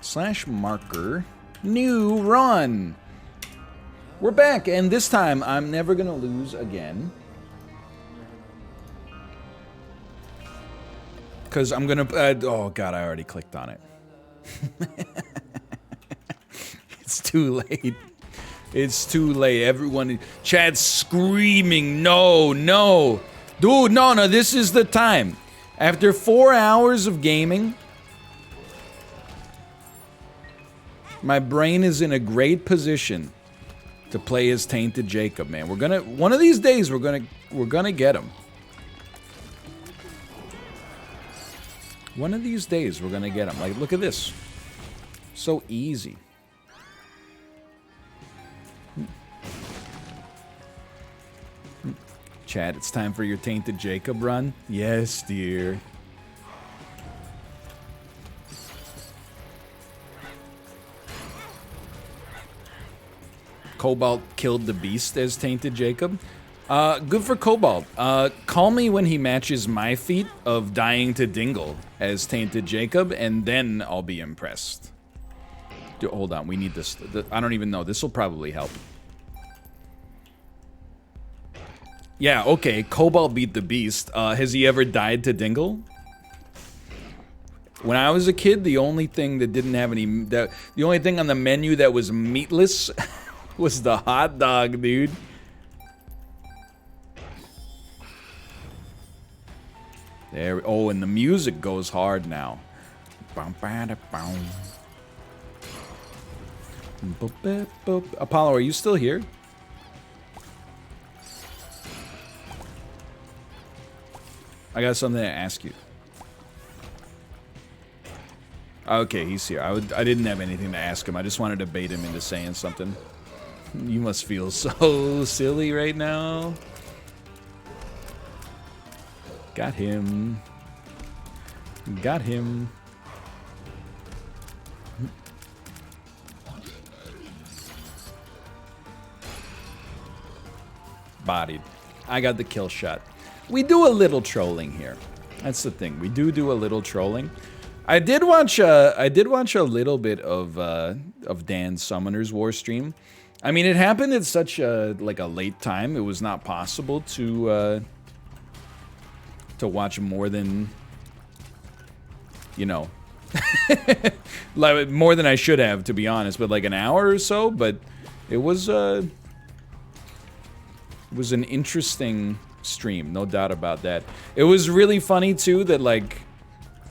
/marker. New run. We're back, and this time I'm never gonna lose again. Because I'm gonna... oh god, I already clicked on it. It's too late. It's too late. Everyone... Chad's screaming, no, no. Dude, no, no, this is the time. After 4 hours of gaming... my brain is in a great position to play as Tainted Jacob, man. We're gonna... one of these days, we're gonna get him. One of these days, we're gonna get him. Like, look at this. So easy. Chad, it's time for your Tainted Jacob run. Yes, dear. Cobalt killed the beast as Tainted Jacob. Good for Cobalt. Call me when he matches my feat of dying to Dingle as Tainted Jacob, and then I'll be impressed. Dude, hold on, we need this. I don't even know. This will probably help. Yeah, okay, Cobalt beat the beast. Has he ever died to Dingle? When I was a kid, the only thing that didn't have any... the only thing on the menu that was meatless was the hot dog, dude. There... oh, and the music goes hard now. Apollo, are you still here? I got something to ask you. Okay, he's here. I didn't have anything to ask him. I just wanted to bait him into saying something. You must feel so silly right now. Got him. Got him. Bodied. I got the kill shot. We do a little trolling here. That's the thing. We do a little trolling. I did watch a little bit of Dan's Summoners War stream. I mean, it happened at such a late time. It was not possible to watch more than, you know, like more than I should have, to be honest. But like an hour or so. But it was an interesting stream, no doubt about that. It was really funny too that like,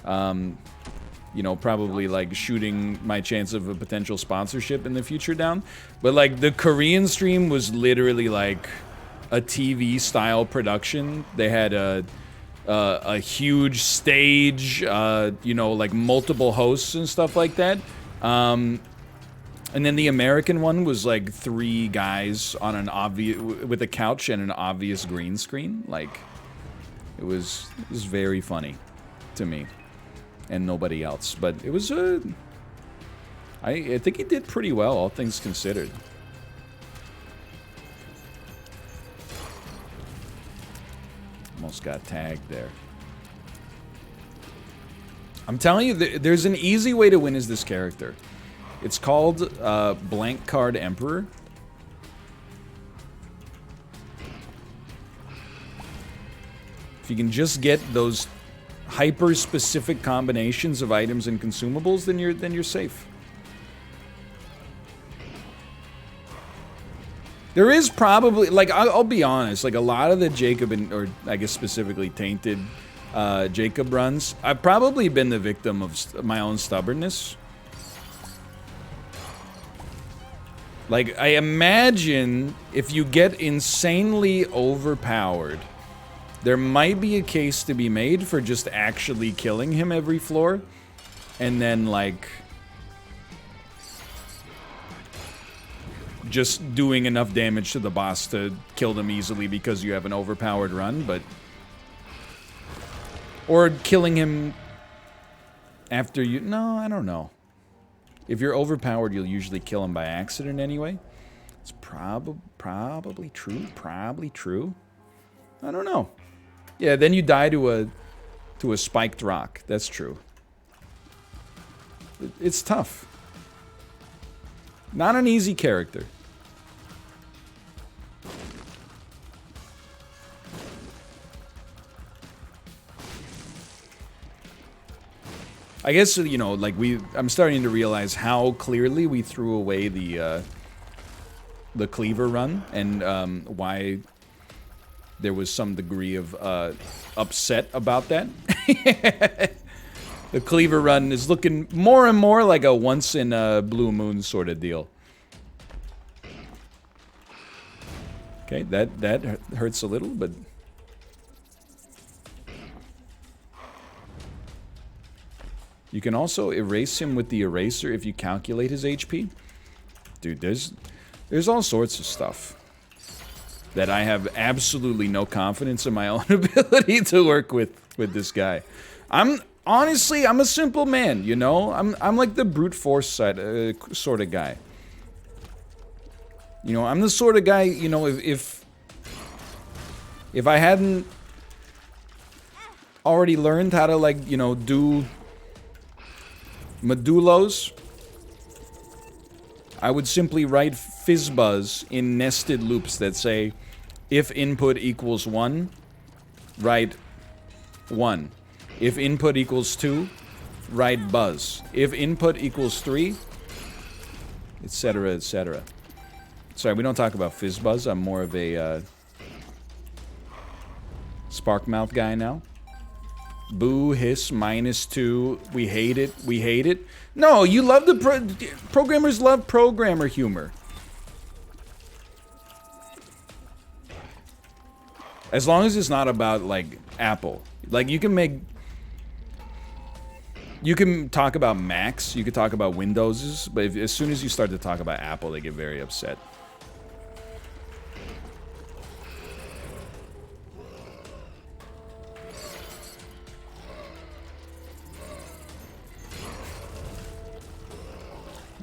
you know, probably like shooting my chance of a potential sponsorship in the future down. But like the Korean stream was literally like a TV style production. They had a huge stage, you know, like multiple hosts and stuff like that. And then the American one was like 3 guys on an obvious, with a couch and an obvious green screen. Like, it was very funny to me and nobody else. But it was I think he did pretty well, all things considered. Almost got tagged there. I'm telling you, there's an easy way to win as this character. It's called Blank Card Emperor. If you can just get those hyper-specific combinations of items and consumables, then you're safe. There is probably, like, I'll be honest, like a lot of the Jacob or I guess specifically Tainted Jacob runs, I've probably been the victim of my own stubbornness. Like, I imagine if you get insanely overpowered, there might be a case to be made for just actually killing him every floor. And then, like, just doing enough damage to the boss to kill them easily because you have an overpowered run, but... or killing him after you... no, I don't know. If you're overpowered, you'll usually kill him by accident anyway. It's probably true. Probably true. I don't know. Yeah, then you die to a spiked rock. That's true. It's tough. Not an easy character. I guess, you know, like I'm starting to realize how clearly we threw away the cleaver run, and why there was some degree of upset about that. The cleaver run is looking more and more like a once in a blue moon sort of deal. Okay, that hurts a little, but you can also erase him with the eraser if you calculate his HP. Dude, there's all sorts of stuff that I have absolutely no confidence in my own ability to work with this guy. Honestly, I'm a simple man, you know? I'm like the brute force side sort of guy. You know, I'm the sort of guy, you know, if I hadn't already learned how to, like, you know, do modulus, I would simply write FizzBuzz in nested loops that say, if input equals 1, write 1. If input equals 2, write buzz. If input equals 3, etc., etc. Sorry, we don't talk about FizzBuzz. I'm more of a Sparkmouth guy now. Boo, hiss, -2. We hate it. We hate it. No, you love the programmers love programmer humor. As long as it's not about, like, Apple. Like, you can talk about Macs, you can talk about Windowses, but as soon as you start to talk about Apple, they get very upset.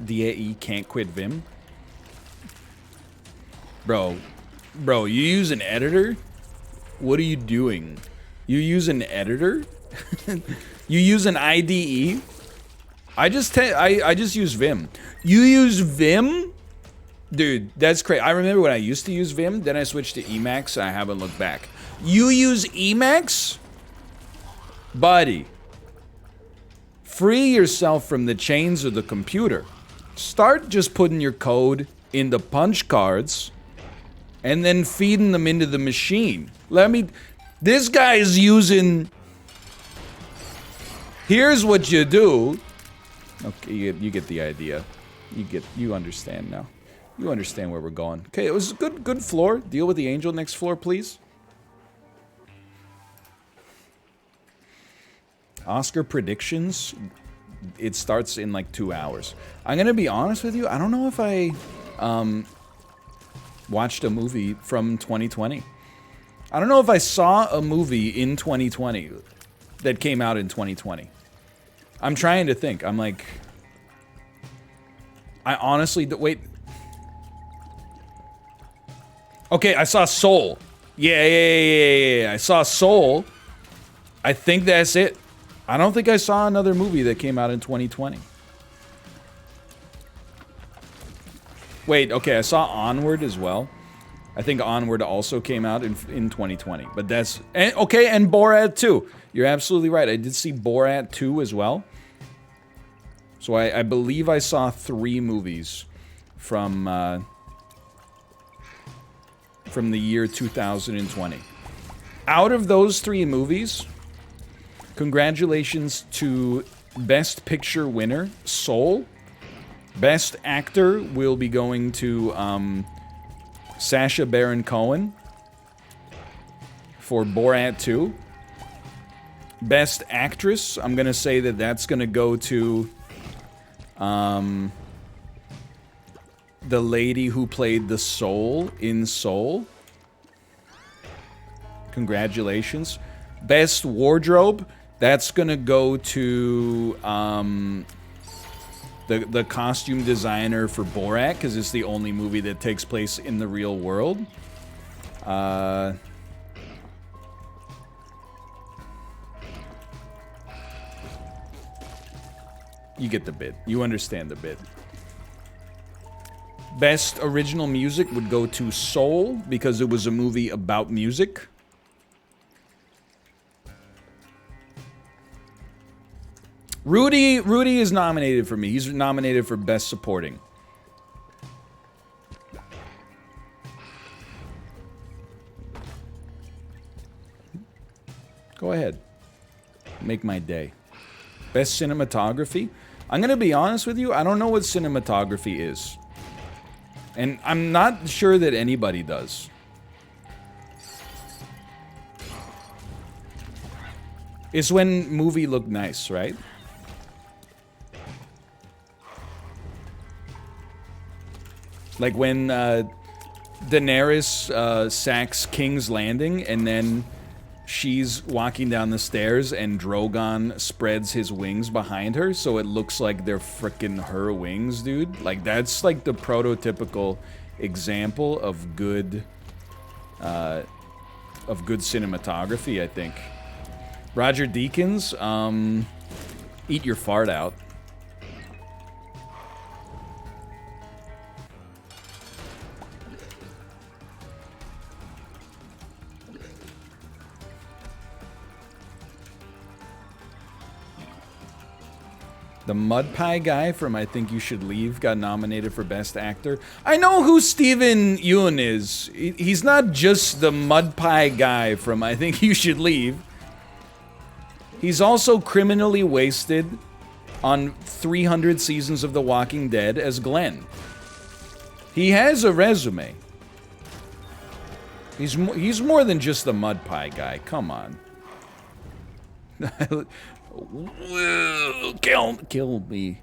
DAE can't quit Vim. Bro, you use an editor? What are you doing? You use an editor? You use an IDE? I just use Vim. You use Vim? Dude, that's crazy. I remember when I used to use Vim, then I switched to Emacs, and I haven't looked back. You use Emacs? Buddy. Free yourself from the chains of the computer. Start just putting your code into punch cards and then feeding them into the machine. This guy is using... Here's what you do. Okay, you get the idea. You understand now. You understand where we're going. Okay, it was a good floor. Deal with the angel next floor, please. Oscar predictions. It starts in like 2 hours. I'm gonna be honest with you. I don't know if I watched a movie from 2020. I don't know if I saw a movie in 2020 that came out in 2020. I'm trying to think. I'm like, I honestly wait. Okay, I saw Soul. Yeah. I saw Soul. I think that's it. I don't think I saw another movie that came out in 2020. Wait, okay, I saw Onward as well. I think Onward also came out in 2020. But that's... okay, and Borat 2. You're absolutely right. I did see Borat 2 as well. So I believe I saw 3 movies from the year 2020. Out of those 3 movies... Congratulations to Best Picture winner, Soul. Best Actor will be going to Sacha Baron Cohen for Borat 2. Best Actress, I'm gonna say that's gonna go to the lady who played the Soul in Soul. Congratulations. Best Wardrobe. That's gonna go to the costume designer for Borat, because it's the only movie that takes place in the real world. You get the bit. You understand the bit. Best original music would go to Soul, because it was a movie about music. Rudy is nominated for me. He's nominated for Best Supporting. Go ahead. Make my day. Best cinematography? I'm gonna be honest with you, I don't know what cinematography is. And I'm not sure that anybody does. It's when movie look nice, right? Like when Daenerys sacks King's Landing, and then she's walking down the stairs and Drogon spreads his wings behind her, so it looks like they're frickin' her wings, dude. Like, that's like the prototypical example of good cinematography, I think. Roger Deakins, eat your fart out. The Mud Pie guy from I Think You Should Leave got nominated for Best Actor. I know who Steven Yeun is. He's not just the Mud Pie guy from I Think You Should Leave. He's also criminally wasted on 300 seasons of The Walking Dead as Glenn. He has a resume. He's more than just the Mud Pie guy. Come on. Kill me.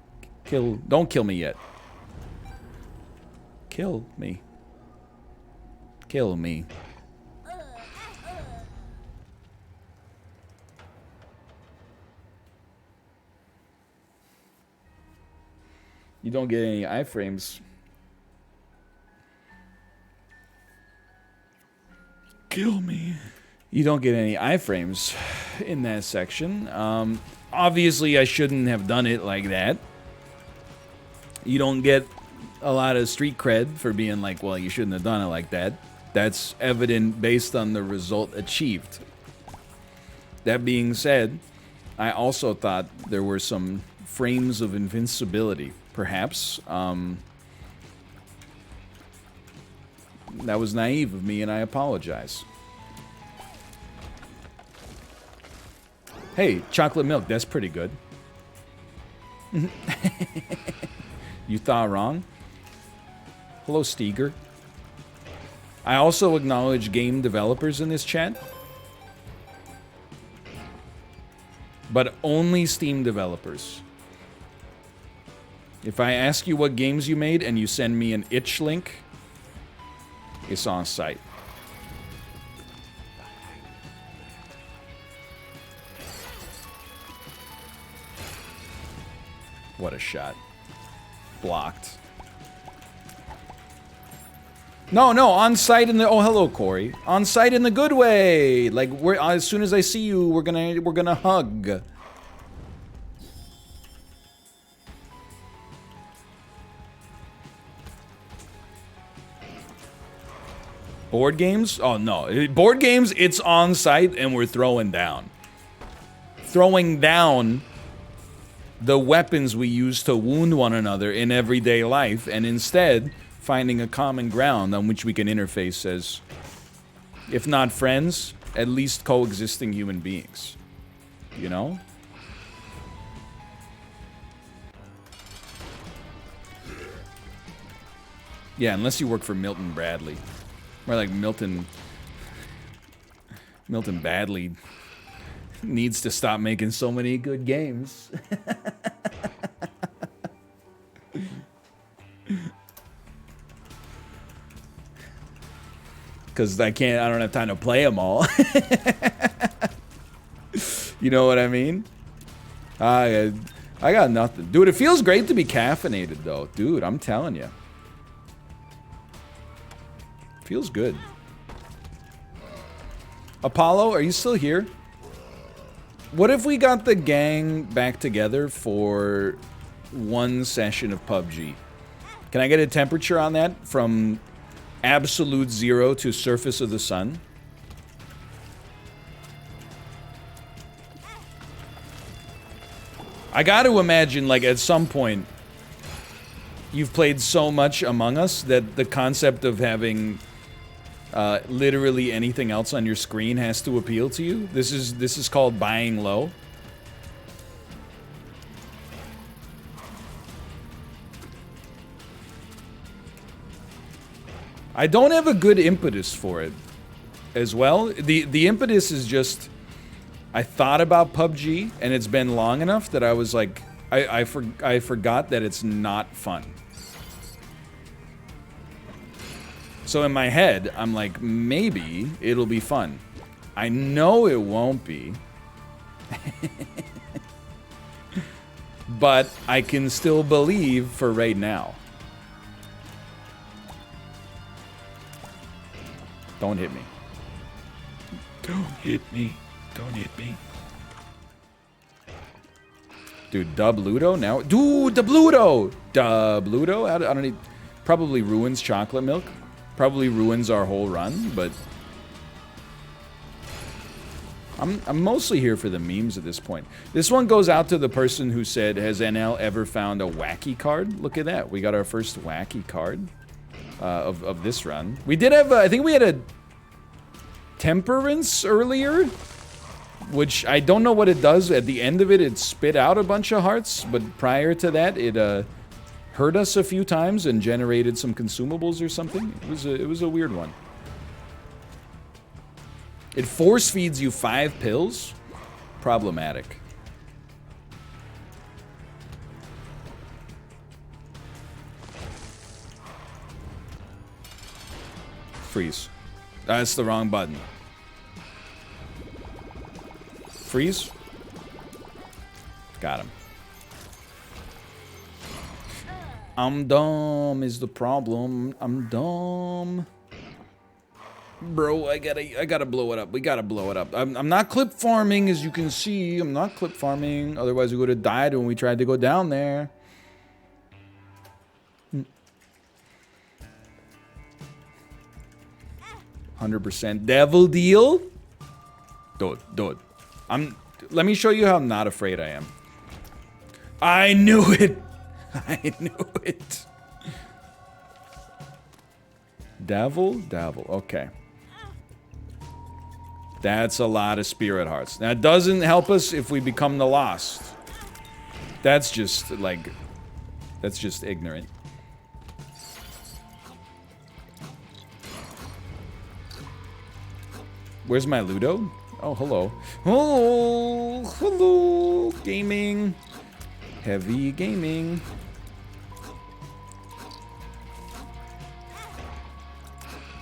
Don't kill me yet. Kill me. Kill me. You don't get any iframes. Kill me. You don't get any iframes in that section. Obviously, I shouldn't have done it like that. You don't get a lot of street cred for being like, well, you shouldn't have done it like that. That's evident based on the result achieved. That being said, I also thought there were some frames of invincibility, perhaps. That was naive of me, and I apologize. Hey, chocolate milk, that's pretty good. You thought wrong? Hello, Steger. I also acknowledge game developers in this chat. But only Steam developers. If I ask you what games you made and you send me an itch link, it's on site. What a shot. Blocked. No, on site in the... Oh, hello, Corey. On site in the good way. Like, as soon as I see you, we're gonna hug. Board games? Oh, no. Board games, it's on site and we're throwing down. Throwing down the weapons we use to wound one another in everyday life, and instead finding a common ground on which we can interface as, if not friends, at least coexisting human beings. You know? Yeah, unless you work for Milton Bradley. Or like Milton Badley needs to stop making so many good games. Because I don't have time to play them all. You know what I mean? I got nothing. Dude, it feels great to be caffeinated, though. Dude, I'm telling you. Feels good. Apollo, are you still here? What if we got the gang back together for one session of PUBG. Can I get a temperature on that from absolute 0 to surface of the sun? I got to imagine, like, at some point, you've played so much Among Us that the concept of having literally anything else on your screen has to appeal to you. This is called buying low. I don't have a good impetus for it as well. The impetus is just, I thought about PUBG and it's been long enough that I was like, I forgot that it's not fun. So in my head, I'm like, maybe it'll be fun. I know it won't be. But I can still believe for right now. Don't hit me. Don't hit me. Don't hit me. Dude, Dub Ludo now? Dude, Dub Ludo! Dub Ludo? I don't need... Probably ruins chocolate milk. Probably ruins our whole run, but... I'm mostly here for the memes at this point. This one goes out to the person who said, has NL ever found a wacky card? Look at that. We got our first wacky card. Of this run. We did have, I think we had a Temperance earlier, which I don't know what it does. At the end of it, it spit out a bunch of hearts, but prior to that, it hurt us a few times and generated some consumables or something. It was a weird one. It force feeds you 5 pills. Problematic. Freeze. That's the wrong button. Freeze. Got him. I'm dumb is the problem. I'm dumb. Bro, I gotta blow it up. We gotta blow it up. I'm not clip farming, as you can see. I'm not clip farming. Otherwise, we would have died when we tried to go down there. 100% devil deal. Dude. Let me show you how not afraid I am. I knew it. I knew it. Devil. Okay. That's a lot of spirit hearts. Now, it doesn't help us if we become the lost. That's just, like... That's just ignorant. Where's my Ludo? Oh, hello. Oh, hello. Gaming. Heavy gaming.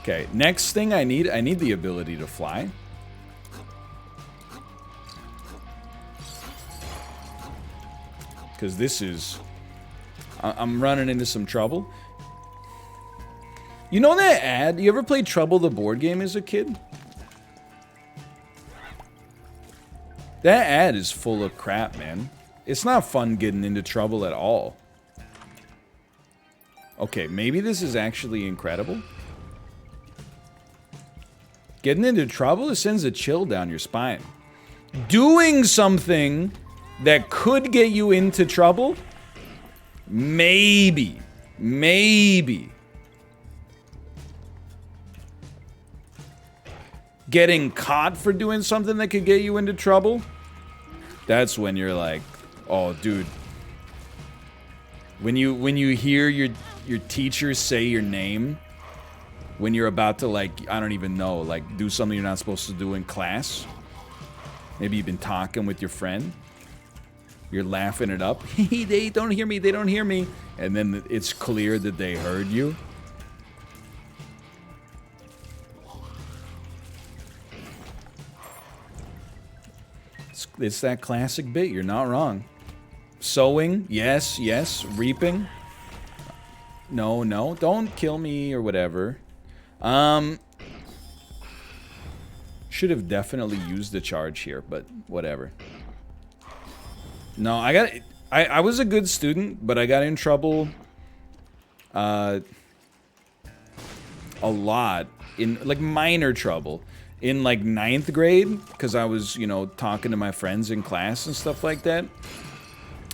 Okay, next thing I need the ability to fly. Because this is... I'm running into some trouble. You know that ad? You ever played Trouble the board game as a kid? That ad is full of crap, man. It's not fun getting into trouble at all. Okay, maybe this is actually incredible. Getting into trouble, it sends a chill down your spine. Doing something that could get you into trouble? Maybe. Maybe. Getting caught for doing something that could get you into trouble? That's when you're like, oh, dude. When you hear your teacher say your name, when you're about to, like, I don't even know, like, do something you're not supposed to do in class. Maybe you've been talking with your friend. You're laughing it up. They don't hear me, they don't hear me. And then it's clear that they heard you. It's that classic bit, you're not wrong. Sowing, yes, yes. Reaping. No, don't kill me or whatever. Should have definitely used the charge here, but whatever. No, I I was a good student, but I got in trouble a lot, in like minor trouble, in like 9th grade, because I was, you know, talking to my friends in class and stuff like that.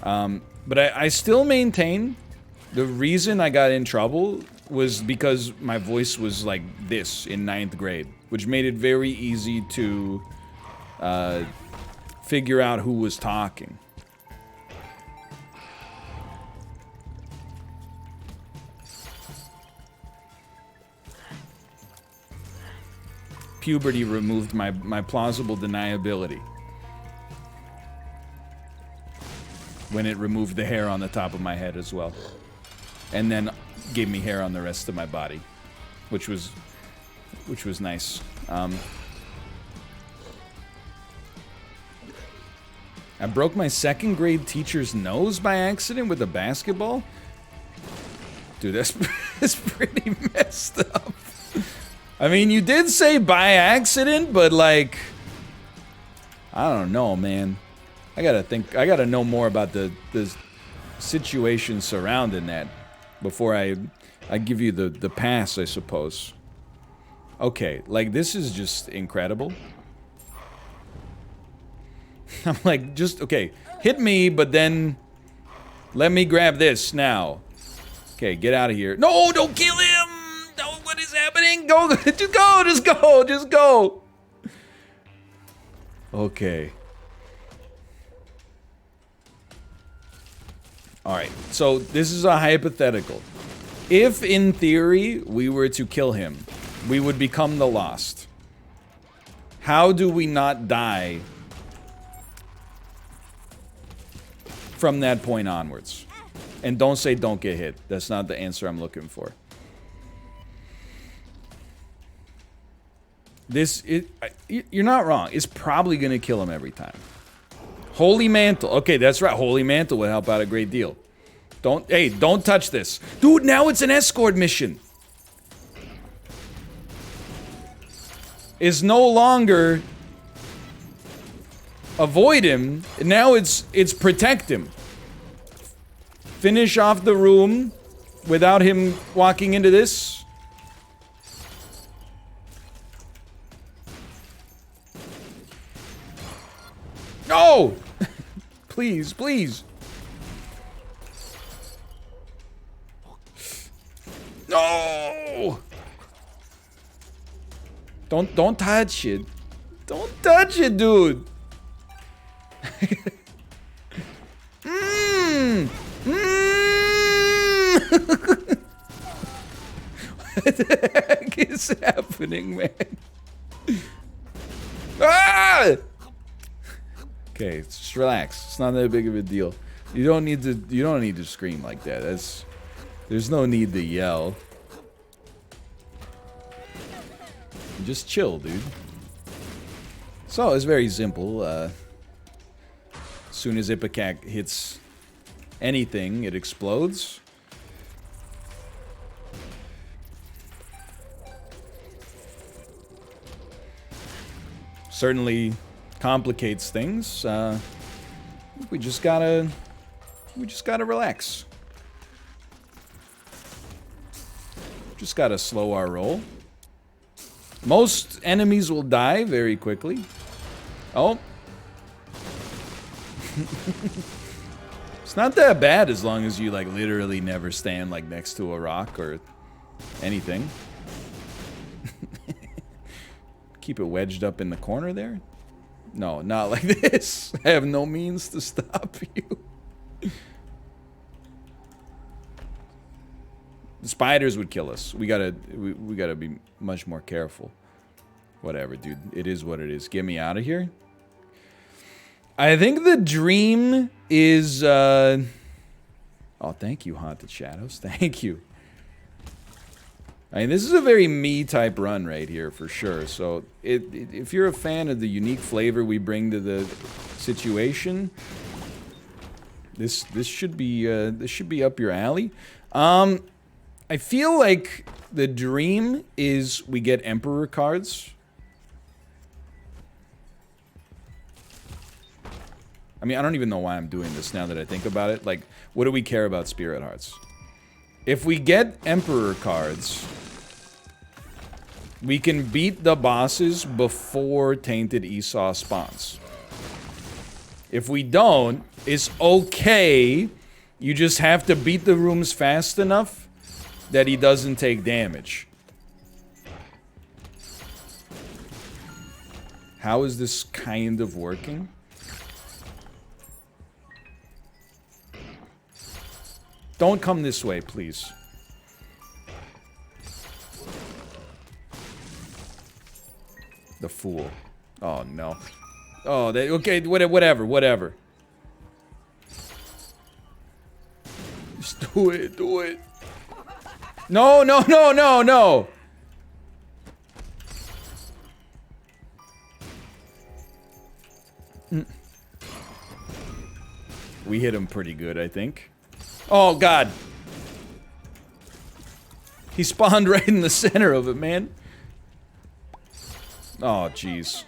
But I still maintain the reason I got in trouble was because my voice was like this in 9th grade, which made it very easy to figure out who was talking. Puberty removed my plausible deniability. When it removed the hair on the top of my head as well. And then gave me hair on the rest of my body. Which was nice. I broke my 2nd grade teacher's nose by accident with a basketball? Dude, that's pretty messed up. I mean, you did say by accident, but like, I don't know, man. I gotta know more about the situation surrounding that before I give you the pass, I suppose. Okay, like, this is just incredible. I'm like, just, okay, hit me, but then let me grab this now. Okay, get out of here. No, don't kill him! Don't, what is happening? Go, just go! Okay. Alright, so this is a hypothetical. If, in theory, we were to kill him, we would become the Lost. How do we not die from that point onwards? And don't say don't get hit. That's not the answer I'm looking for. You're not wrong. It's probably going to kill him every time. Holy Mantle. Okay, that's right. Holy Mantle would help out a great deal. Don't touch this. Dude, now it's an escort mission. It's no longer avoid him. Now it's protect him. Finish off the room without him walking into this. No! Please, please. No! Don't touch it. Don't touch it, dude. What the heck is happening, man? Ah! Okay, just relax. It's not that big of a deal. You don't need to scream like that. There's no need to yell. Just chill, dude. So it's very simple. As soon as Ipecac hits anything, it explodes. Certainly complicates things. We just gotta relax. Just gotta slow our roll. Most enemies will die very quickly. Oh. It's not that bad as long as you like literally never stand like next to a rock or anything. Keep it wedged up in the corner there? No, not like this. I have no means to stop you. The spiders would kill us. We gotta be much more careful. Whatever, dude. It is what it is. Get me out of here. I think the dream is oh, thank you, Haunted Shadows. Thank you. I mean, this is a very me-type run right here, for sure. So, if you're a fan of the unique flavor we bring to the situation, this should be up your alley. I feel like the dream is we get Emperor cards. I mean, I don't even know why I'm doing this now that I think about it. Like, what do we care about Spirit Hearts? If we get Emperor cards, we can beat the bosses before Tainted Esau spawns. If we don't, it's okay. You just have to beat the rooms fast enough that he doesn't take damage. How is this kind of working? Don't come this way, please. The fool. Oh, no. Oh, okay, whatever. Just do it. No. We hit him pretty good, I think. Oh, God. He spawned right in the center of it, man. Oh, jeez.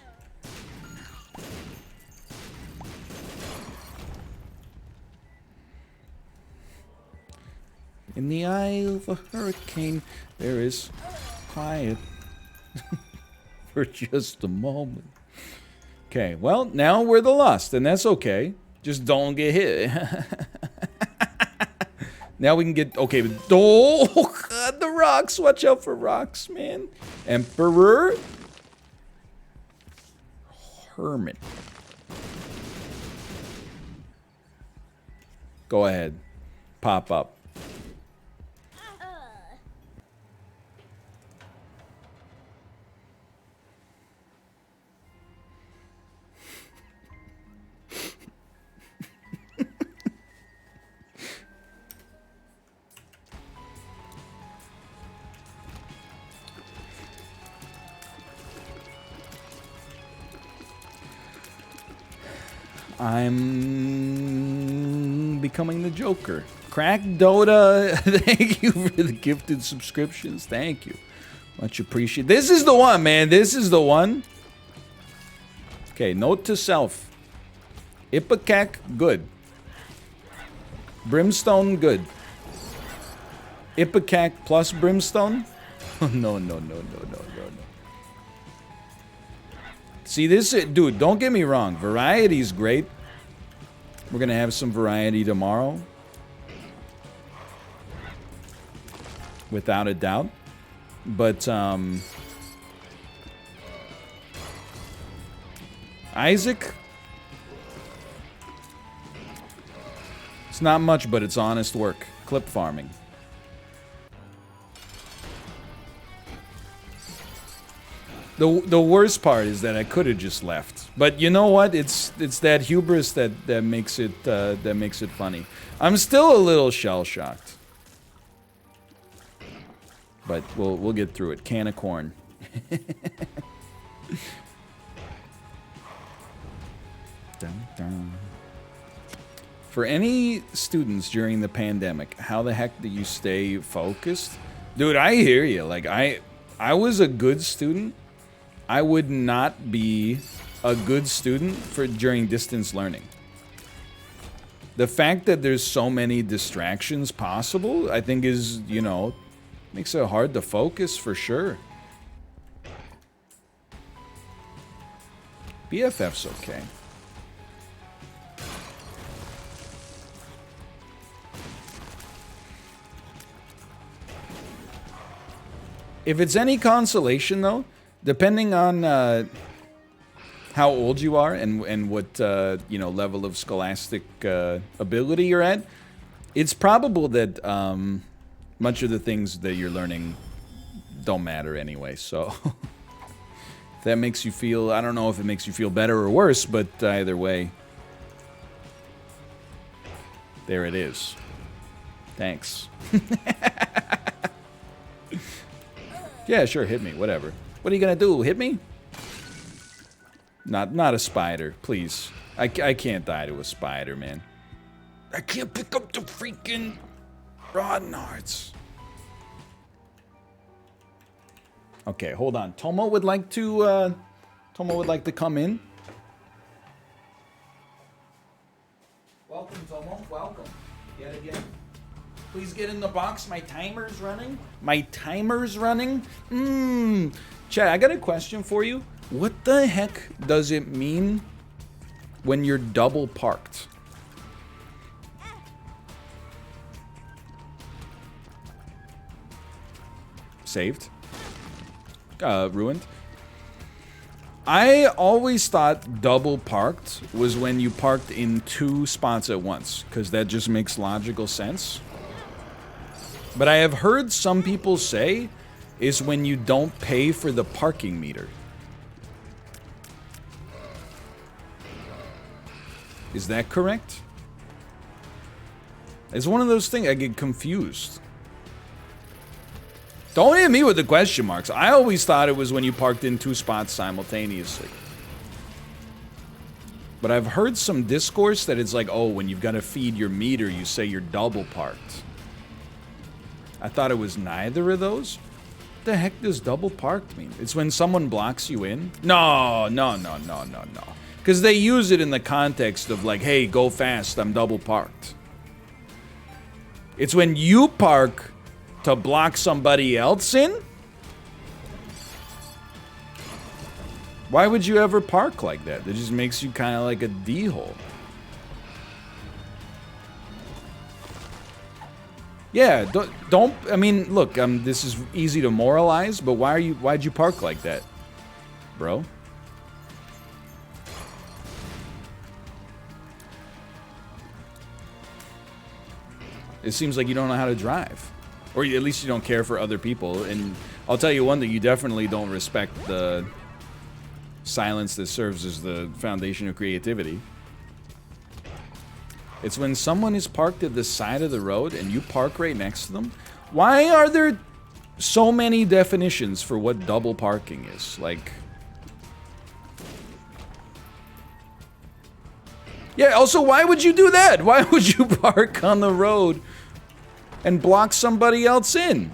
In the eye of a hurricane, there is quiet. For just a moment. Okay, well, now we're the lost, and that's okay. Just don't get hit. Now we can get... Okay, but... Oh, God, the rocks. Watch out for rocks, man. Emperor. Hermit. Go ahead. Pop up. I'm becoming the Joker. Crack Dota, thank you for the gifted subscriptions. Thank you. Much appreciated. This is the one, man. This is the one. Okay, note to self. Ipecac, good. Brimstone, good. Ipecac plus Brimstone? No. See, this, dude, don't get me wrong. Variety's great. We're gonna have some variety tomorrow. Without a doubt. But, Isaac? It's not much, but it's honest work. Clip farming. The worst part is that I could have just left, but you know what? It's that hubris that makes it funny. I'm still a little shell shocked, but we'll get through it. Can of corn. Dun, dun. For any students during the pandemic, how the heck do you stay focused? Dude, I hear you. Like I was a good student. I would not be a good student during distance learning. The fact that there's so many distractions possible, I think is, you know, makes it hard to focus for sure. BFF's okay. If it's any consolation, though, depending on how old you are and what you know, level of scholastic ability you're at, it's probable that much of the things that you're learning don't matter anyway. So if that makes you feel, I don't know if it makes you feel better or worse, but either way, there it is. Thanks. Yeah, sure, hit me, whatever. What are you gonna do, hit me? Not a spider, please. I can't die to a spider, man. I can't pick up the freaking rotten hearts. Okay, hold on. Tomo would like to come in. Welcome, Tomo. Welcome. Yet again. Please get in the box. My timer's running. My timer's running. Chad, I got a question for you. What the heck does it mean when you're double parked? Saved. Ruined. I always thought double parked was when you parked in 2 spots at once, because that just makes logical sense. But I have heard some people say is when you don't pay for the parking meter. Is that correct? It's one of those things, I get confused. Don't hit me with the question marks. I always thought it was when you parked in 2 spots simultaneously. But I've heard some discourse that it's like, oh, when you've got to feed your meter, you say you're double parked. I thought it was neither of those. What the heck does double parked mean? It's when someone blocks you in? No. Because they use it in the context of like, hey, go fast, I'm double parked. It's when you park to block somebody else in? Why would you ever park like that? That just makes you kind of like a D-hole. Yeah, don't, I mean, look, this is easy to moralize, but why'd you park like that, bro? It seems like you don't know how to drive. Or at least you don't care for other people. And I'll tell you one thing, you definitely don't respect the silence that serves as the foundation of creativity. It's when someone is parked at the side of the road and you park right next to them. Why are there so many definitions for what double parking is? Like... Yeah, also, why would you do that? Why would you park on the road and block somebody else in?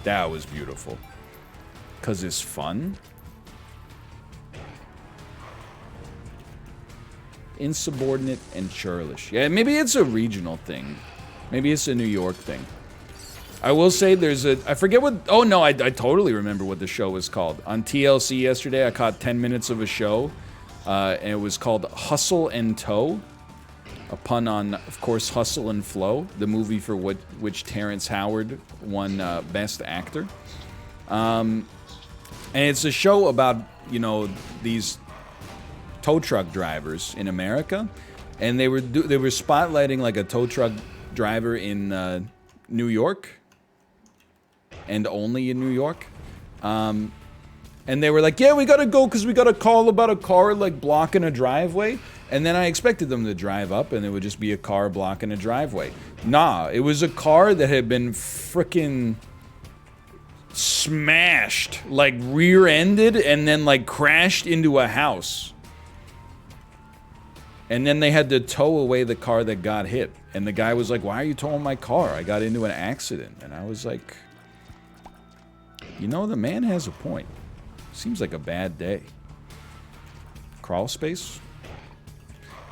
That was beautiful. 'Cause it's fun. Insubordinate and churlish. Yeah, maybe it's a regional thing. Maybe it's a New York thing. I will say there's a... I forget what... Oh, no, I totally remember what the show was called. On TLC yesterday, I caught 10 minutes of a show. And it was called Hustle and Tow. A pun on, of course, Hustle and Flow. The movie for which Terrence Howard won Best Actor. And it's a show about, you know, these tow truck drivers in America. And they were spotlighting, like, a tow truck driver in New York. And only in New York. And they were like, yeah, we gotta go because we got a call about a car, like, blocking a driveway. And then I expected them to drive up and it would just be a car blocking a driveway. Nah, it was a car that had been frickin' smashed, like, rear-ended and then, like, crashed into a house. And then they had to tow away the car that got hit. And the guy was like, why are you towing my car? I got into an accident. And I was like... You know, the man has a point. Seems like a bad day. Crawl space?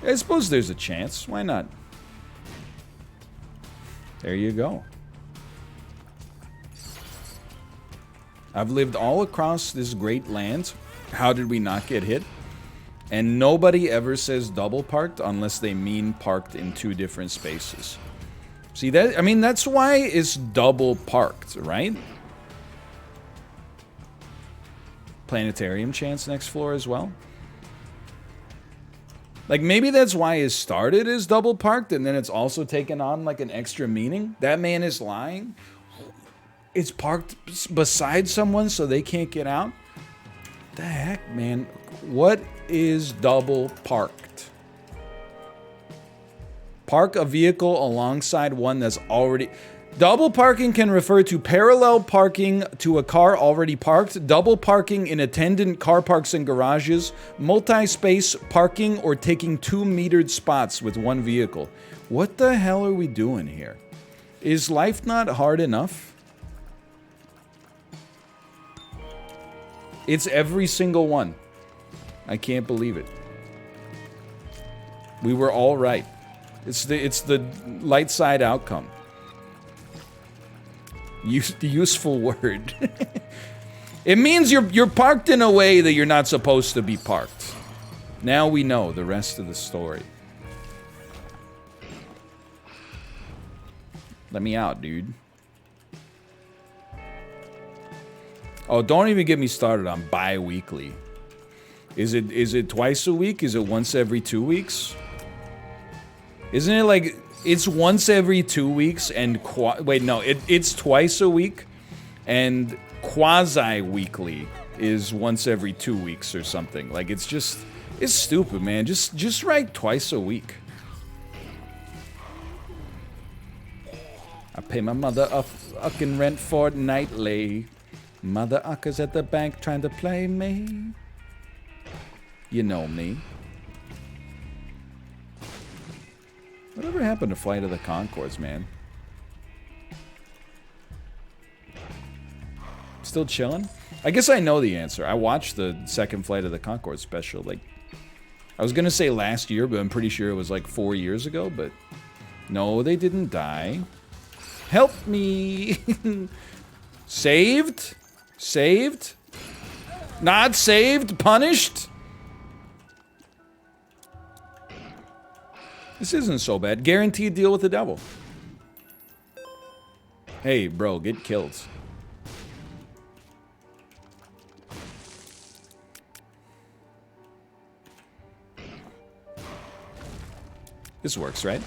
I suppose there's a chance. Why not? There you go. I've lived all across this great land. How did we not get hit? And nobody ever says double parked unless they mean parked in 2 different spaces. See that? I mean, that's why it's double parked, right? Planetarium chance next floor as well. Like, maybe that's why it started as double parked and then it's also taken on like an extra meaning. That man is lying. It's parked beside someone so they can't get out. The heck, man? What is double parked? Park a vehicle alongside one that's already... Double parking can refer to parallel parking to a car already parked, double parking in attendant car parks and garages, multi-space parking, or taking 2 metered spots with 1 vehicle. What the hell are we doing here? Is life not hard enough? It's every single one. I can't believe it. We were all right. It's the light side outcome. Useful word. It means you're parked in a way that you're not supposed to be parked. Now we know the rest of the story. Let me out, dude. Oh, don't even get me started on bi-weekly. Is it twice a week? Is it once every 2 weeks? Isn't it like it's once every 2 weeks and wait, no, it's twice a week and quasi-weekly is once every 2 weeks or something. Like it's stupid, man. Just write twice a week. I pay my mother a fucking rent fortnightly. Mother uckers at the bank trying to play me. You know me. Whatever happened to Flight of the Conchords, man? Still chilling? I guess I know the answer. I watched the second Flight of the Conchords special, like, I was gonna say last year, but I'm pretty sure it was like 4 years ago, but no, they didn't die. Help me! Saved? Saved? Not saved? Punished? This isn't so bad. Guaranteed deal with the devil. Hey, bro, get killed. This works, right?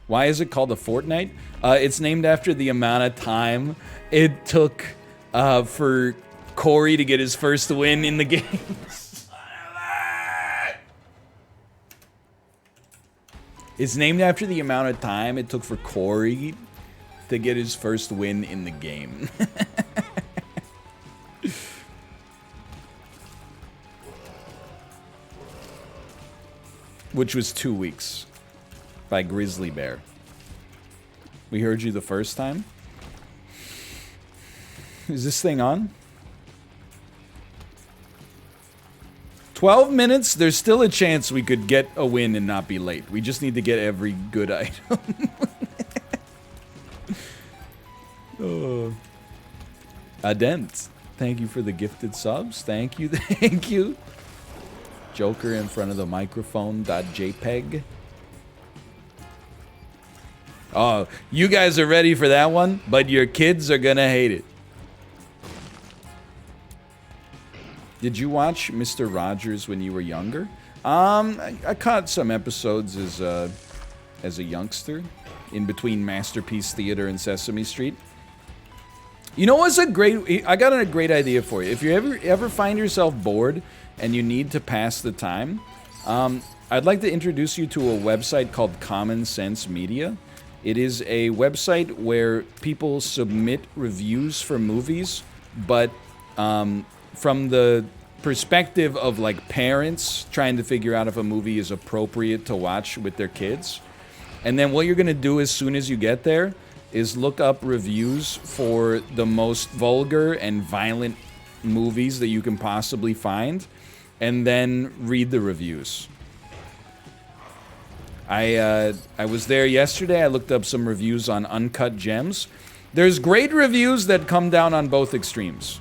Why is it called a fortnight? It's named after the amount of time it took for Corey to get his first win in the game. It's named after the amount of time it took for Corey to get his first win in the game. Which was 2 weeks. By Grizzly Bear. We heard you the first time? Is this thing on? 12 minutes, there's still a chance we could get a win and not be late. We just need to get every good item. Oh. Adent, thank you for the gifted subs. Thank you, thank you. Joker in front of the microphone.jpg. Oh, you guys are ready for that one, but your kids are gonna hate it. Did you watch Mr. Rogers when you were younger? I caught some episodes as a youngster, in between Masterpiece Theater and Sesame Street. You know what's a great... I got a great idea for you. If you ever find yourself bored and you need to pass the time, I'd like to introduce you to a website called Common Sense Media. It is a website where people submit reviews for movies, but from the perspective of like parents trying to figure out if a movie is appropriate to watch with their kids. And then what you're gonna do as soon as you get there is look up reviews for the most vulgar and violent movies that you can possibly find, and then read the reviews. I was there yesterday. I looked up some reviews on Uncut Gems. There's great reviews that come down on both extremes.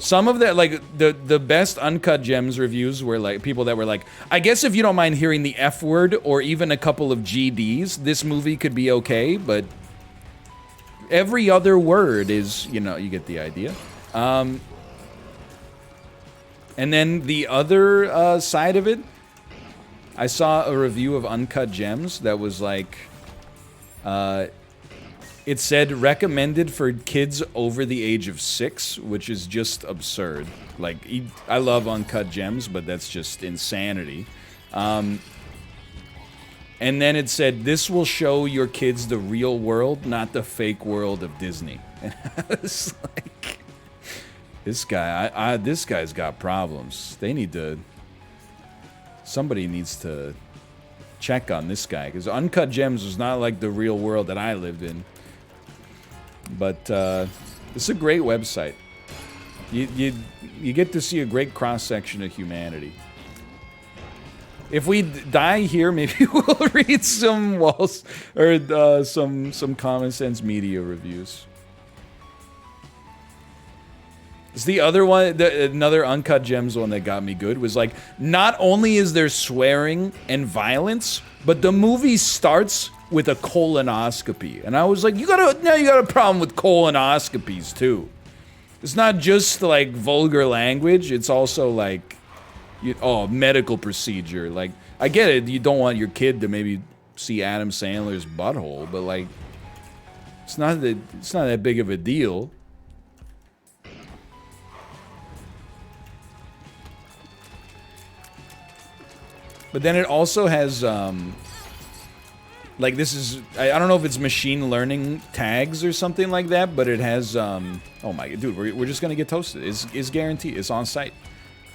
Some of the, like, the best Uncut Gems reviews were, like, people that were like, I guess if you don't mind hearing the F word or even a couple of GDs, this movie could be okay, but every other word is, you know, you get the idea. And then the other side of it, I saw a review of Uncut Gems that was like, it said recommended for kids over the age of 6, which is just absurd. Like, I love Uncut Gems, but that's just insanity. And then it said, this will show your kids the real world, not the fake world of Disney. And I was like, this guy's got problems. They need to... Somebody needs to check on this guy, because Uncut Gems was not like the real world that I lived in. But it's a great website. You get to see a great cross-section of humanity. If we die here, maybe we'll read some walls or some Common Sense Media reviews. It's the other one, another Uncut Gems one that got me good was like, not only is there swearing and violence, but the movie starts with a colonoscopy, and I was like, now you got a problem with colonoscopies too. It's not just like vulgar language; it's also like, medical procedure. Like, I get it, you don't want your kid to maybe see Adam Sandler's butthole, but like, it's not that big of a deal. But then it also has, like, this is, I don't know if it's machine learning tags or something like that, but it has, oh my, dude, we're just gonna get toasted. It's guaranteed. It's on site.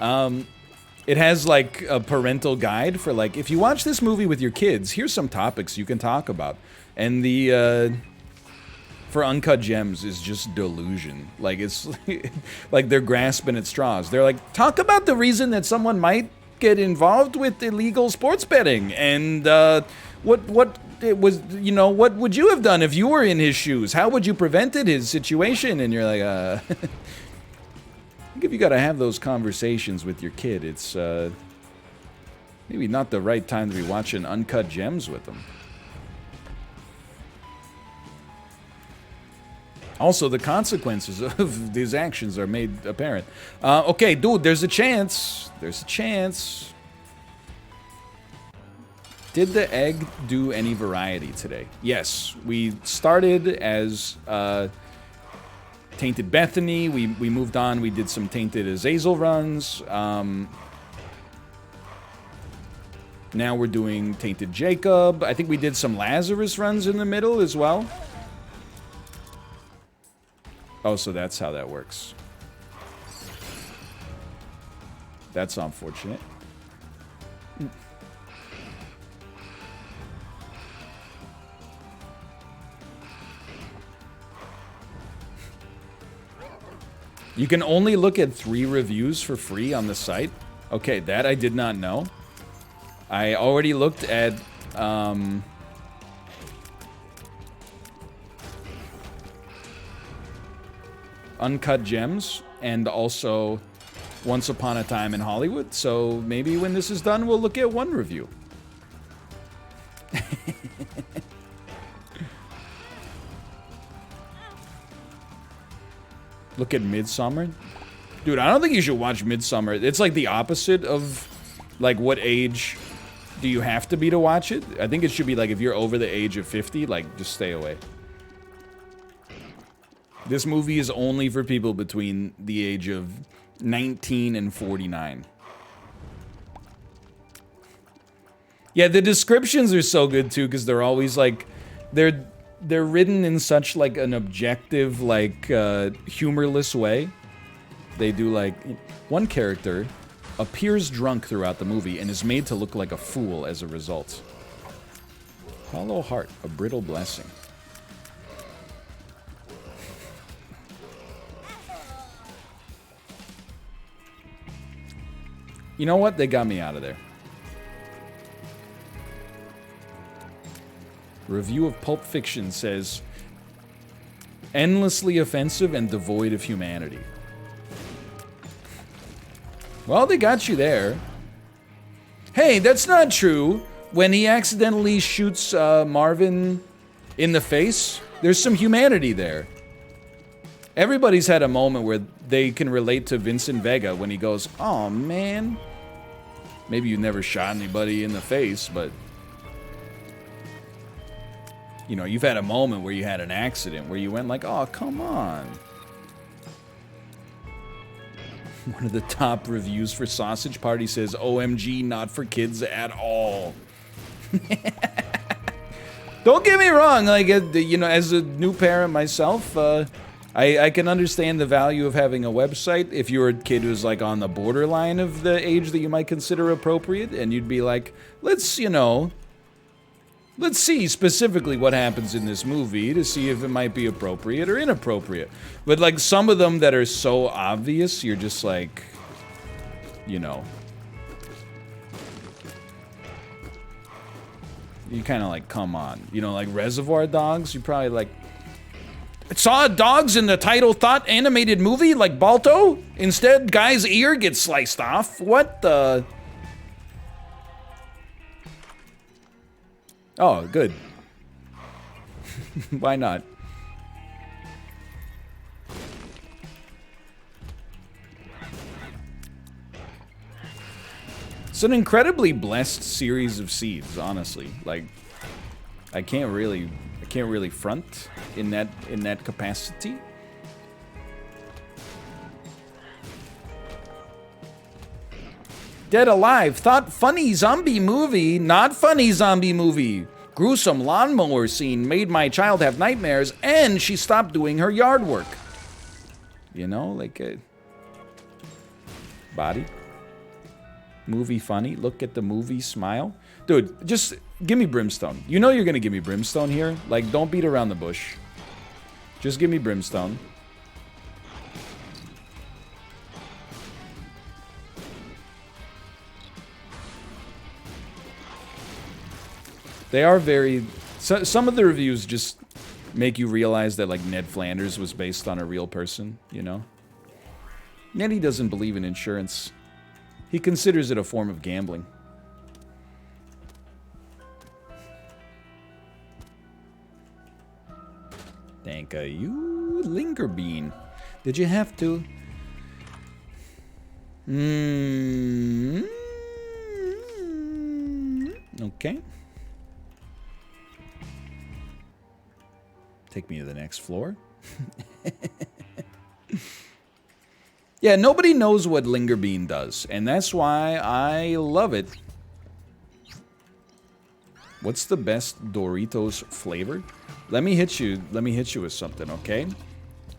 It has, like, a parental guide for, like, if you watch this movie with your kids, here's some topics you can talk about. And the, for Uncut Gems is just delusion. Like, it's, like, they're grasping at straws. They're like, talk about the reason that someone might get involved with illegal sports betting, and what it was, what would you have done if you were in his shoes? How would you prevented his situation? And you're like, I think if you gotta have those conversations with your kid, it's maybe not the right time to be watching Uncut Gems with them. Also, the consequences of these actions are made apparent. Okay, dude, there's a chance. There's a chance. Did the egg do any variety today? Yes, we started as Tainted Bethany. We moved on. We did some Tainted Azazel runs. Now we're doing Tainted Jacob. I think we did some Lazarus runs in the middle as well. Oh, so that's how that works. That's unfortunate. You can only look at 3 reviews for free on the site. Okay, that I did not know. I already looked at Uncut Gems, and also Once Upon a Time in Hollywood, so maybe when this is done, we'll look at 1 review. Look at Midsommar? Dude, I don't think you should watch Midsommar. It's like the opposite of, like, what age do you have to be to watch it? I think it should be like, if you're over the age of 50, like, just stay away. This movie is only for people between the age of 19 and 49. Yeah, the descriptions are so good too, because they're always like, they're written in such like an objective, like humorless way. They do like, one character appears drunk throughout the movie and is made to look like a fool as a result. Hollow heart, a brittle blessing. You know what? They got me out of there. Review of Pulp Fiction says, endlessly offensive and devoid of humanity. Well, they got you there. Hey, that's not true. When he accidentally shoots Marvin in the face, there's some humanity there. Everybody's had a moment where they can relate to Vincent Vega when he goes, "Oh man." Maybe you never shot anybody in the face, but you know, you've had a moment where you had an accident where you went like, "Oh, come on." One of the top reviews for Sausage Party says, "OMG, not for kids at all." Don't get me wrong, like, you know, as a new parent myself, I can understand the value of having a website if you're a kid who's like on the borderline of the age that you might consider appropriate, and you'd be like, let's, you know, Let's see specifically what happens in this movie to see if it might be appropriate or inappropriate. But like some of them that are so obvious, you're just like, you know. You kind of like, come on. You know, like Reservoir Dogs, you probably like, saw dogs in the title thought animated movie like Balto? Instead, guy's ear gets sliced off. What the? Oh, good. Why not? It's an incredibly blessed series of seeds, honestly. Like, I can't really front in that capacity. Dead Alive thought funny zombie movie, not funny zombie movie. Gruesome lawnmower scene made my child have nightmares, and she stopped doing her yard work. You know, like a body. Movie funny. Look at the movie, smile. Dude, just give me Brimstone. You know you're gonna give me Brimstone here. Like, don't beat around the bush. Just give me Brimstone. They are very... some of the reviews just make you realize that, like, Ned Flanders was based on a real person, you know? Neddy doesn't believe in insurance. He considers it a form of gambling. Thank you, Linger Bean. Did you have to? Okay. Take me to the next floor. Yeah, nobody knows what Linger Bean does, and that's why I love it. What's the best Doritos flavor? Let me hit you with something, okay?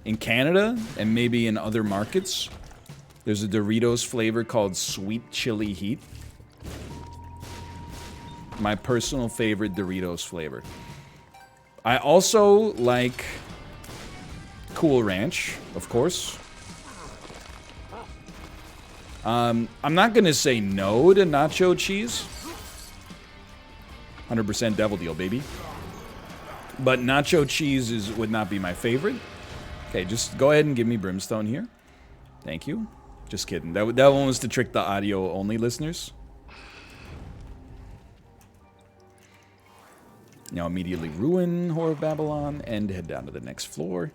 In Canada and maybe in other markets, there's a Doritos flavor called Sweet Chili Heat. My personal favorite Doritos flavor. I also like Cool Ranch, of course. I'm not gonna say no to nacho cheese. 100% Devil Deal, baby. But nacho cheese would not be my favorite. Okay, just go ahead and give me Brimstone here. Thank you. Just kidding. That one was to trick the audio-only listeners. Now immediately ruin Whore of Babylon and head down to the next floor.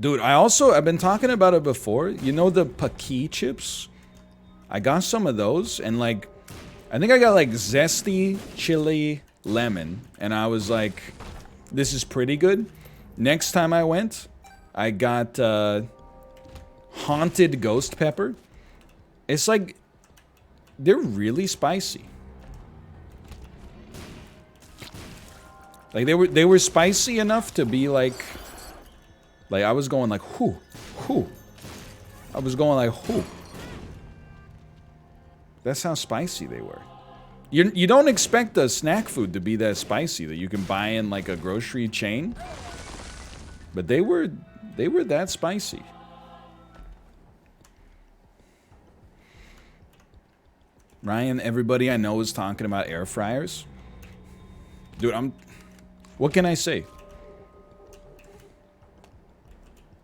Dude, I've been talking about it before. You know the Paqui chips? I got some of those, and like, I think I got like zesty, chili, lemon, and I was like, this is pretty good. Next time I went, I got haunted ghost pepper. It's like, they're really spicy. Like they were spicy enough to be like I was going like, whoo, whoo. I was going like, whoo. That's how spicy they were. You don't expect a snack food to be that spicy that you can buy in like a grocery chain. But they were that spicy. Ryan, everybody I know is talking about air fryers. Dude, what can I say?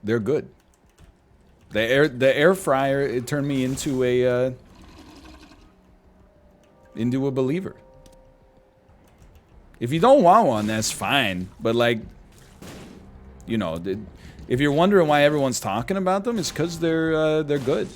They're good. The air fryer, it turned me into a believer. If you don't want one, that's fine. But like, you know, if you're wondering why everyone's talking about them, it's because they're good.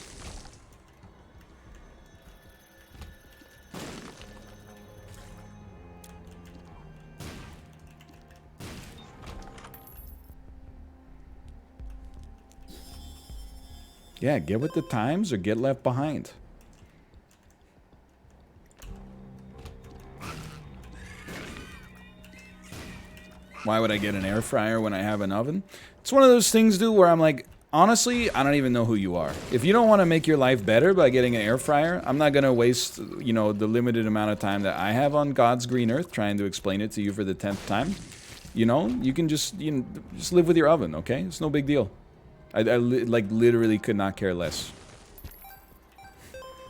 Yeah, get with the times or get left behind. Why would I get an air fryer when I have an oven? It's one of those things, dude, where I'm like, honestly, I don't even know who you are. If you don't want to make your life better by getting an air fryer, I'm not going to waste, you know, the limited amount of time that I have on God's green earth trying to explain it to you for the 10th time. You know, you can just, just live with your oven, okay? It's no big deal. I like literally could not care less.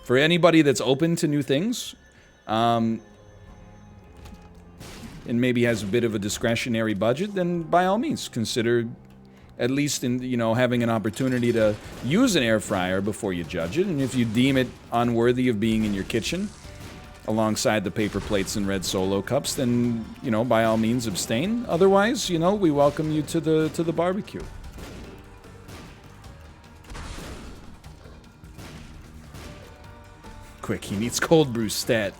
For anybody that's open to new things, and maybe has a bit of a discretionary budget, then by all means consider at least in, you know, having an opportunity to use an air fryer before you judge it. And if you deem it unworthy of being in your kitchen alongside the paper plates and red Solo cups, then, you know, by all means abstain. Otherwise, you know, we welcome you to the barbecue. Quick, he needs cold brew stat.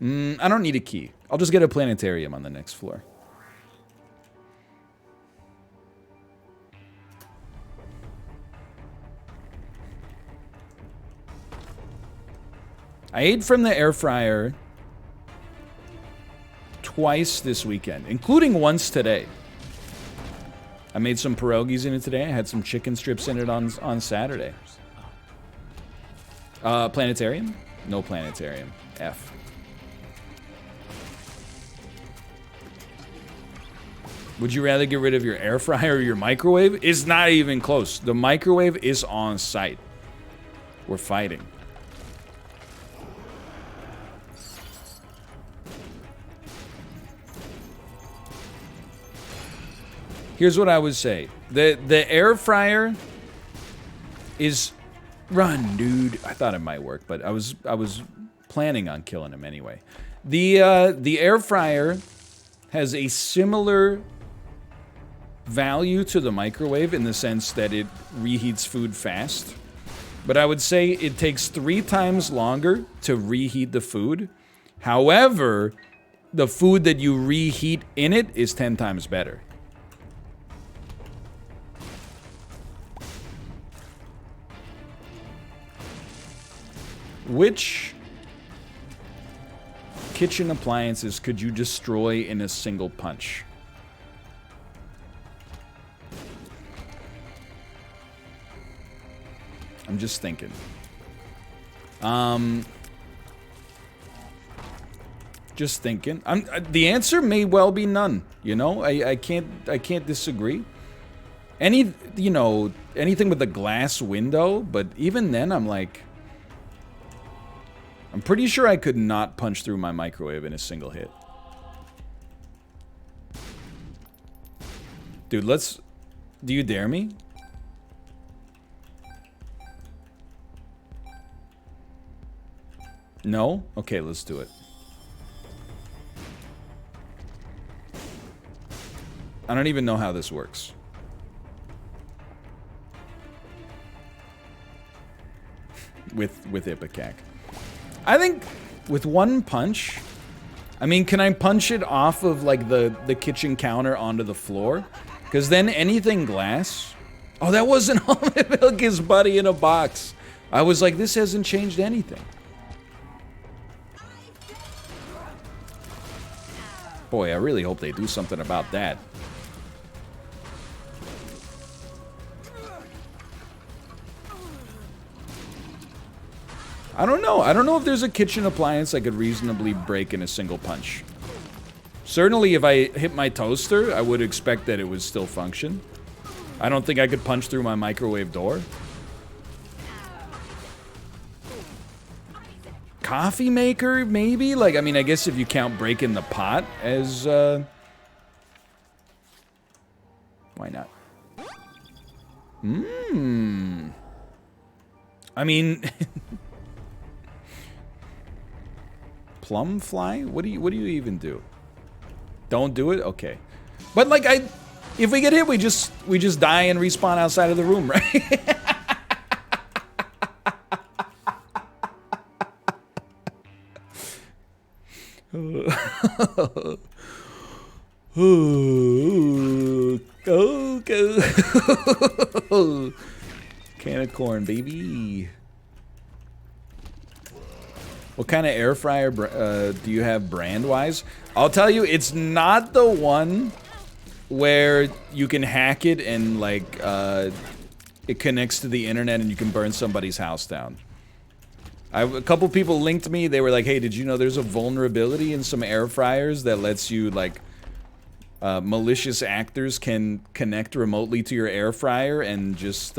I don't need a key. I'll just get a planetarium on the next floor. I ate from the air fryer twice this weekend, including once today. I made some pierogies in it today. I had some chicken strips in it on Saturday. Planetarium? No planetarium. F. Would you rather get rid of your air fryer or your microwave? It's not even close. The microwave is on site. We're fighting. Here's what I would say. The air fryer is... Run, dude. I thought it might work, but I was planning on killing him anyway. The air fryer has a similar value to the microwave in the sense that it reheats food fast. But I would say it takes 3 times longer to reheat the food. However, the food that you reheat in it is 10 times better. Which kitchen appliances could you destroy in a single punch? I'm just thinking. Just thinking. The answer may well be none. You know, I can't disagree. You know, anything with a glass window, but even then, I'm like, I'm pretty sure I could not punch through my microwave in a single hit. Dude, let's... Do you dare me? No? Okay, let's do it. I don't even know how this works. With Ipecac. I think with one punch, I mean, can I punch it off of like the kitchen counter onto the floor? Because then anything glass... Oh, that wasn't almond milk, his buddy in a box. I was like, this hasn't changed anything. Boy, I really hope they do something about that. I don't know. I don't know if there's a kitchen appliance I could reasonably break in a single punch. Certainly, if I hit my toaster, I would expect that it would still function. I don't think I could punch through my microwave door. Coffee maker, maybe? Like, I mean, I guess if you count breaking the pot as, why not? I mean... Plum fly? What do you even do? Don't do it? Okay. But like if we get hit, we just die and respawn outside of the room, right? Go. Can of corn, baby. What kind of air fryer do you have brand-wise? I'll tell you, it's not the one where you can hack it and like it connects to the internet and you can burn somebody's house down. A couple people linked me. They were like, "Hey, did you know there's a vulnerability in some air fryers that lets you like malicious actors can connect remotely to your air fryer and just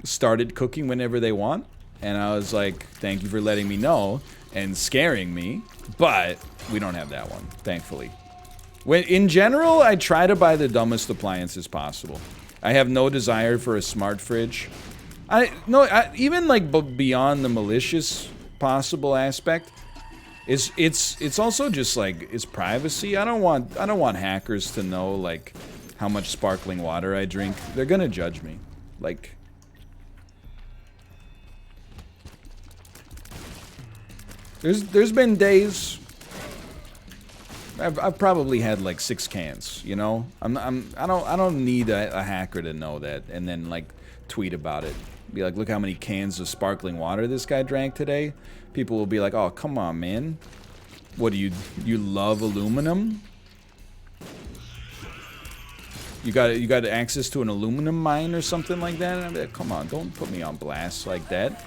start it cooking whenever they want?" And I was like, "Thank you for letting me know and scaring me, but we don't have that one, thankfully." In general, I try to buy the dumbest appliances possible. I have no desire for a smart fridge. Even like beyond the malicious possible aspect, it's also just like it's privacy. I don't want hackers to know like how much sparkling water I drink. They're gonna judge me. Like, there's been days I've probably had like 6 cans, you know? I don't need a hacker to know that and then like tweet about it. Be like, "Look how many cans of sparkling water this guy drank today." People will be like, "Oh, come on, man. What do you love aluminum? You got access to an aluminum mine or something like that?" And I'll be like, "Come on, don't put me on blast like that."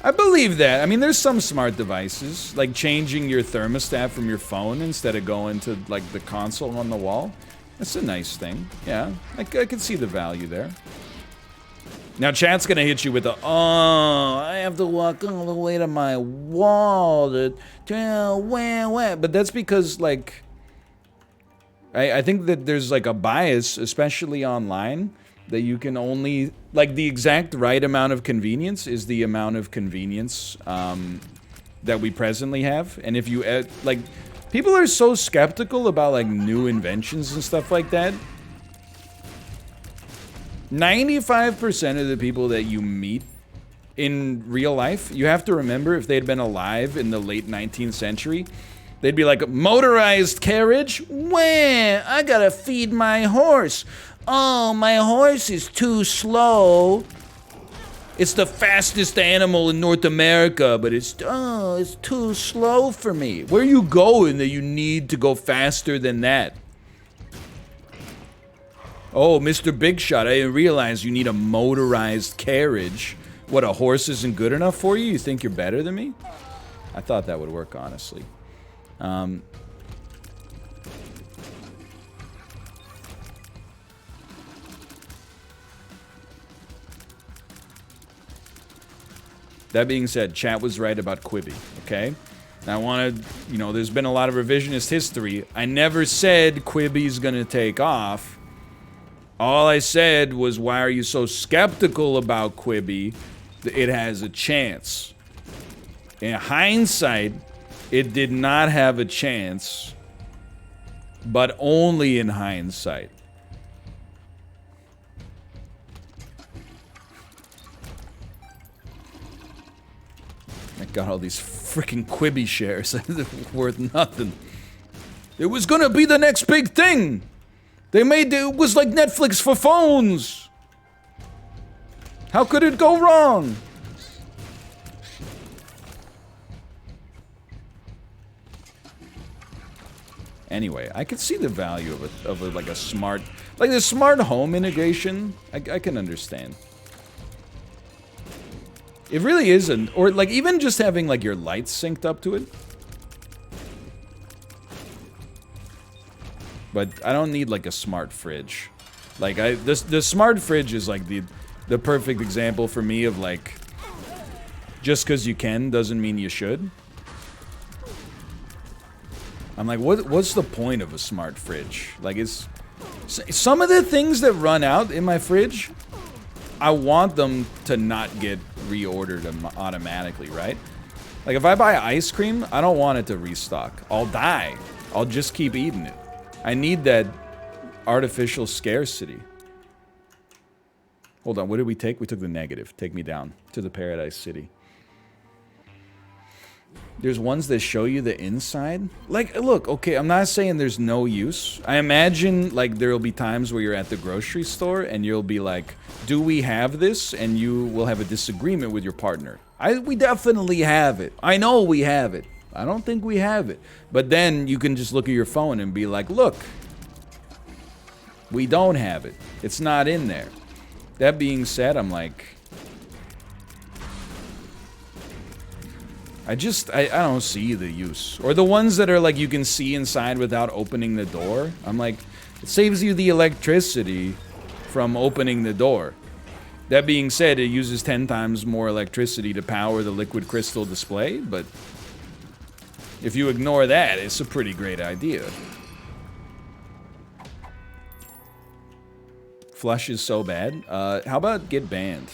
I believe that. I mean, there's some smart devices, like changing your thermostat from your phone instead of going to, like, the console on the wall. That's a nice thing. Yeah, I can see the value there. Now, chat's gonna hit you with the, "Oh, I have to walk all the way to my wall to but that's because, like, I think that there's, like, a bias, especially online, that you can only, like, the exact right amount of convenience is the amount of convenience that we presently have. And if you, like, people are so skeptical about, like, new inventions and stuff like that. 95% of the people that you meet in real life, you have to remember, if they'd been alive in the late 19th century, they'd be like, "Motorized carriage? Wah, I gotta feed my horse. Oh, my horse is too slow. It's the fastest animal in North America, but it's too slow for me." Where are you going that you need to go faster than that? "Oh, Mr. Big Shot, I didn't realize you need a motorized carriage. What, a horse isn't good enough for you? You think you're better than me?" I thought that would work, honestly. That being said, chat was right about Quibi, okay? I wanted, you know, there's been a lot of revisionist history. I never said Quibi's gonna take off. All I said was, why are you so skeptical about Quibi? It has a chance. In hindsight, it did not have a chance, but only in hindsight. I got all these freaking Quibi shares. Worth nothing. It was gonna be the next big thing. They made it was like Netflix for phones. How could it go wrong? Anyway, I could see the value of like a smart, like the smart home integration. I can understand. It really isn't, or like even just having like your lights synced up to it. But I don't need like a smart fridge. Like the smart fridge is like the perfect example for me of like, just because you can doesn't mean you should. I'm like, what's the point of a smart fridge? Like, it's some of the things that run out in my fridge, I want them to not get reordered automatically, right? Like, if I buy ice cream, I don't want it to restock. I'll die. I'll just keep eating it. I need that artificial scarcity. Hold on, what did we take? We took the negative. Take me down to the Paradise City. There's ones that show you the inside. Like, look, okay, I'm not saying there's no use. I imagine, like, there'll be times where you're at the grocery store and you'll be like, do we have this? And you will have a disagreement with your partner. We definitely have it. I know we have it. I don't think we have it. But then you can just look at your phone and be like, look, we don't have it. It's not in there. That being said, I'm like, I don't see the use. Or the ones that are like you can see inside without opening the door. I'm like, it saves you the electricity from opening the door. That being said, it uses 10 times more electricity to power the liquid crystal display, but if you ignore that, it's a pretty great idea. Flush is so bad. How about get banned?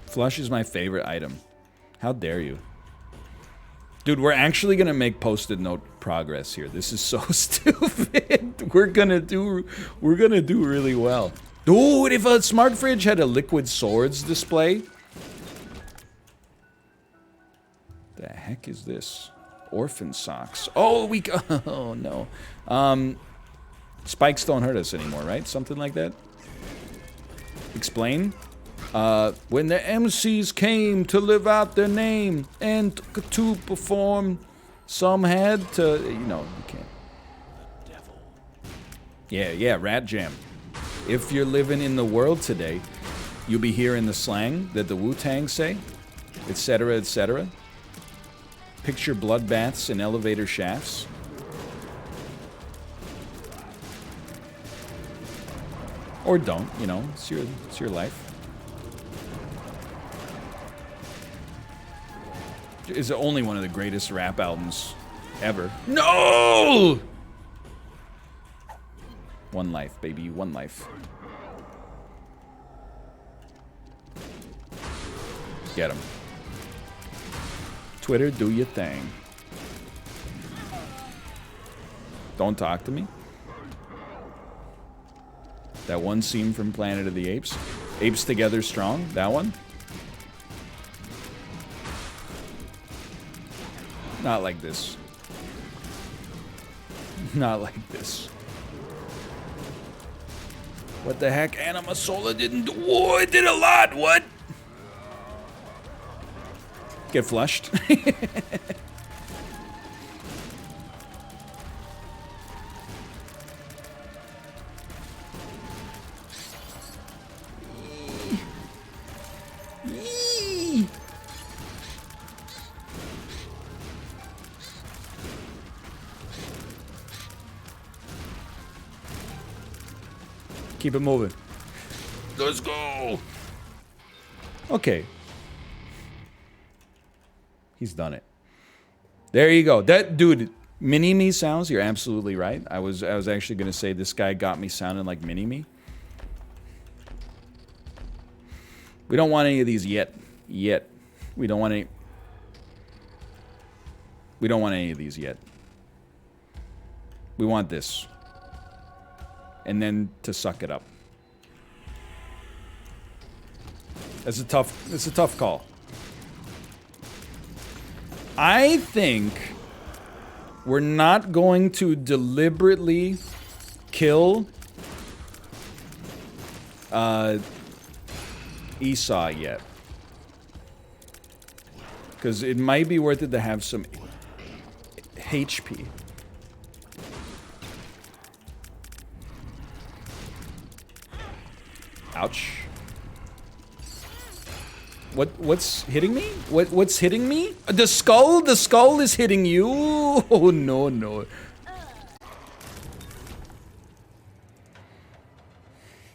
Flush is my favorite item. How dare you? Dude, we're actually gonna make post-it note progress here. This is so stupid. We're gonna do really well. Dude, if a smart fridge had a liquid swords display. The heck is this? Orphan socks. Oh, oh no. Spikes don't hurt us anymore, right? Something like that. Explain. When the MCs came to live out their name and to perform, some had to, you know, you can't. Yeah, Rat Jam. If you're living in the world today, you'll be hearing the slang that the Wu-Tang say, etc., etc. Picture bloodbaths in elevator shafts. Or don't, you know, it's your life. Is only one of the greatest rap albums ever. No! One life, baby, one life. Get him. Twitter, do your thing. Don't talk to me. That one scene from Planet of the Apes. Apes Together Strong, that one. Not like this. Not like this. What the heck? Anima Sola didn't do. Whoa, it did a lot. What? Get flushed. Keep it moving. Let's go. Okay. He's done it. There you go. That dude, Mini-Me sounds, you're absolutely right. I was actually gonna say this guy got me sounding like Mini-Me. We don't want any of these yet. Yet. We don't want any. We don't want any of these yet. We want this. And then to suck it up. It's a tough call. I think we're not going to deliberately kill Esau yet. Because it might be worth it to have some HP. Ouch. What's hitting me? What's hitting me? The skull? The skull is hitting you? Oh, no, no.